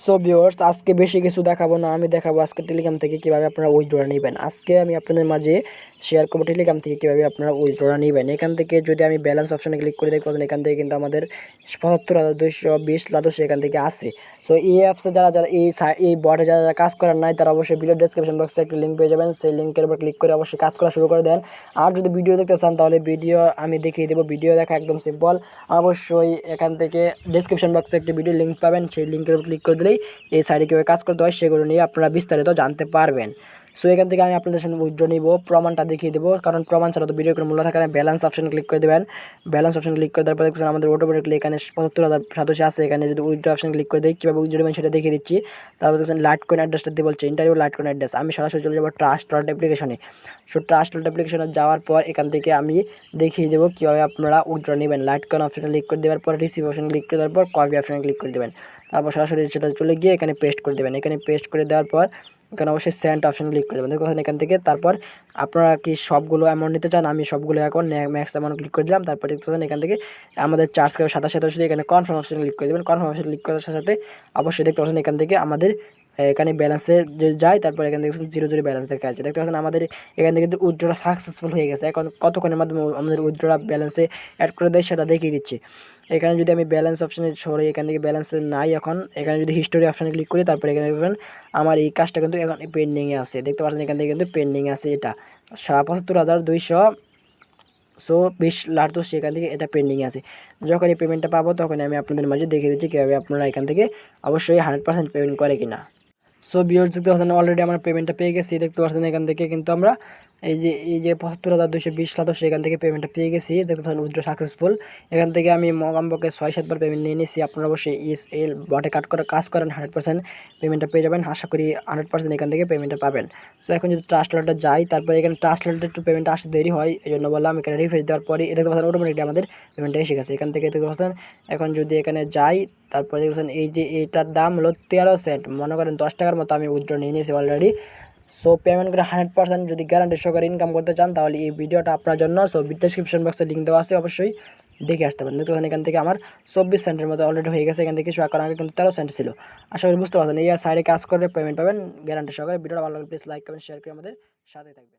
So viewers, আজকে বেশি কিছু দেখাবো না, আমি দেখাবো আজকে টেলিগ্রাম থেকে কিভাবে আপনারা উইথড্র নেবেন। আজকে আমি আপনাদের মাঝে শেয়ার করবো টেলিগ্রাম থেকে কিভাবে আপনারা উইথড্র নেবেন। এখান থেকে যদি আমি ব্যালেন্স অপশনে ক্লিক করে দেখতে পাচ্ছেন, এখান থেকে কিন্তু আমাদের ৭৫,২২০ লাদুস এখান থেকে আসে। সো এই অ্যাপসে যারা যারা এই বটে যারা যারা কাজ করার নাই, তারা অবশ্যই ভিডিও ডেসক্রিপশন বক্সে একটা লিঙ্ক পেয়ে যাবেন। সেই লিঙ্কের উপর ক্লিক করে অবশ্যই কাজ করা শুরু করে দেন। আর যদি ভিডিও দেখতে চান তাহলে ভিডিও আমি দেখিয়ে দেবো। ভিডিও দেখা একদম সিম্পল। অবশ্যই এখান থেকে ডেসক্রিপশন বক্সে একটি ভিডিও লিঙ্ক পাবেন, সেই লিঙ্কের উপর ক্লিক করে দিলেই এই সাইডে কীভাবে কাজ করতে হয় সেগুলো নিয়ে আপনারা বিস্তারিত জানতে পারবেন। সো এখান থেকে আমি আপনাদের সামনে উইথড্র নিব, প্রমাণটা দেখিয়ে দেবো, কারণ প্রমাণ ছাড়া তো ভিডিও কোনো মূল্য থাকে না। ব্যালেন্স অপশনে ক্লিক করে দেবেন। ব্যালেন্স অপশন ক্লিক করে দেওয়ার পর দেখছেন আমাদের অটোমেটিকলি এখানে ৭৫,০৭০ আছে। এখানে যদি উইথড্র অপশন ক্লিক করে দিই, কীভাবে উইথড্র দেবেন সেটা দেখিয়ে দিচ্ছি। তারপর দেখছেন লাইট কয়েন অ্যাড্রেসটা দিয়ে বলছে ইন্টারভিউ লাইট কয়েন অ্যাড্রেস। আমি সরাসরি চলে যাবো ট্রাস্ট ওয়ালেট অ্যাপ্লিকেশনে। সো ট্রাস্ট ওয়ালেট অ্যাপ্লিকেশনে যাওয়ার পর এখান থেকে আমি দেখিয়ে দেবো কীভাবে আপনারা উইথড্র নেবেন। লাইট কয়েন অপশনে ক্লিক করে দেওয়ার পর রিসিভ অপশন ক্লিক করে দেওয়ার পর কপি অপশনে ক্লিক করে দেবেন। তারপর সরাসরি সেটা চলে গিয়ে এখানে পেস্ট করে দেবেন। এখানে পেস্ট করে দেওয়ার পর এখানে অবশ্যই সেন্ড অপশন ক্লিক করে দেবেন। দেখুন এখান থেকে তারপর আপনারা কি সবগুলো অ্যামাউন্ট নিতে চান, আমি সবগুলো এখন ম্যাক্স অ্যামাউন্ট ক্লিক করে দিলাম। তারপর দেখতে পাচ্ছেন এখান থেকে আমাদের চার্জ করে ২৭ শুধু এখানে কনফার্ম অপশন ক্লিক করে দেবেন। কনফার্ম অপশন ক্লিক করার সাথে সাথে অবশ্যই দেখতে পাচ্ছেন এখান থেকে আমাদের এখানে ব্যালেন্সে যে যায়, তারপর এখান থেকে 0 ব্যালেন্স দেখা যাচ্ছে। দেখতে পাচ্ছেন আমাদের এখান থেকে কিন্তু উইথড্রটা সাকসেসফুল হয়ে গেছে। এখন কতক্ষণের মাধ্যমে আমাদের উইথড্রটা ব্যালেন্সে অ্যাড করে দেয় সেটা দেখিয়ে দিচ্ছি। এখানে যদি আমি ব্যালেন্স অপশানে সরে এখান থেকে ব্যালেন্স নাই, এখন এখানে যদি হিস্টোরি অপশানে ক্লিক করি, তারপরে এখানে দেখবেন আমার এই কাজটা কিন্তু এখন পেন্ডিংয়ে আছে। দেখতে পাচ্ছেন এখান থেকে কিন্তু পেন্ডিংয়ে আছে এটা ৭৫,২০০। সো ২০ লাদুস সেখান থেকে এটা পেন্ডিংয়ে আছে। যখন এই পেমেন্টটা পাবো তখন আমি আপনাদের মাঝে দেখিয়ে দিচ্ছি কীভাবে আপনারা এখান থেকে অবশ্যই 100% পেমেন্ট করে কিনা। সো ভিউয়ার্স, দেখতে পাচ্ছেন অলরেডি আমরা পেমেন্টটা পেয়ে গেছি। দেখতে পাচ্ছেন এখান থেকে কিন্তু আমরা এই যে ৭৫,২২০ লাদুস এখান থেকে পেমেন্টটা পেয়ে গেছি। দেখতে পাচ্ছেন উইথড্র সাকসেসফুল। এখান থেকে আমি মগাম্বকে ৬-৭ বার পেমেন্ট নিয়ে নিয়েছি। আপনারা অবশ্যই এই বটে কাজ করেন, 100% পেমেন্টটা পেয়ে যাবেন। আশা করি 100% এখান থেকে পেমেন্টটা পাবেন। সো এখন যদি ট্রাস্ট ওয়ালেটে যাই, তারপরে এখানে ট্রাস্ট ওয়ালেটে একটু পেমেন্টটা আসতে দেরি হয়, এই জন্য বললাম। এখানে রিফ্রেশ দেওয়ার পরে দেখতে পাচ্ছেন অটোমেটিকলি আমাদের পেমেন্টটা এসে গেছে। এখান থেকে দেখতে পাচ্ছেন এখন যদি এখানে যাই, তারপরে দেখছেন এই যে এইটার দাম হলো 13 সেন্ট, মনে করেন 10 টাকার মতো আমি উইথড্র নিয়ে নিয়েছি অলরেডি। সো পেমেন্ট করে 100% যদি গ্যারান্টি সহকারে ইনকাম করতে চান তাহলে এই ভিডিওটা আপনার জন্য। সো ডিসক্রিপশন বক্সে লিঙ্ক দেওয়া আছে, অবশ্যই দেখে আসতে পারেন। দেখতে পাচ্ছেন এখান থেকে আমার 24 সেন্টের মতো অলরেডি হয়ে গেছে। এখান থেকে কিছু আগে কিন্তু 13 সেন্ট ছিল। আশা করি বুঝতে পারছেন। এই সাইডে কাজ করে পেমেন্ট পাবেন গ্যারান্টি সহকারে। ভিডিওটা ভালো লাগলে প্লিজ লাইক কমেন্ট শেয়ার করে আমাদের সাথে থাকবেন।